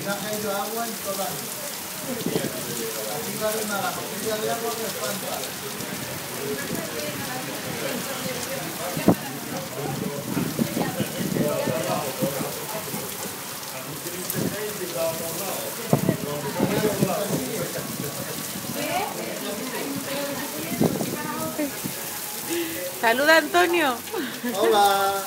no ha caído agua en toda la noche. Aquí va a haber una botella de agua que espanta. Saluda, Antonio. Hola.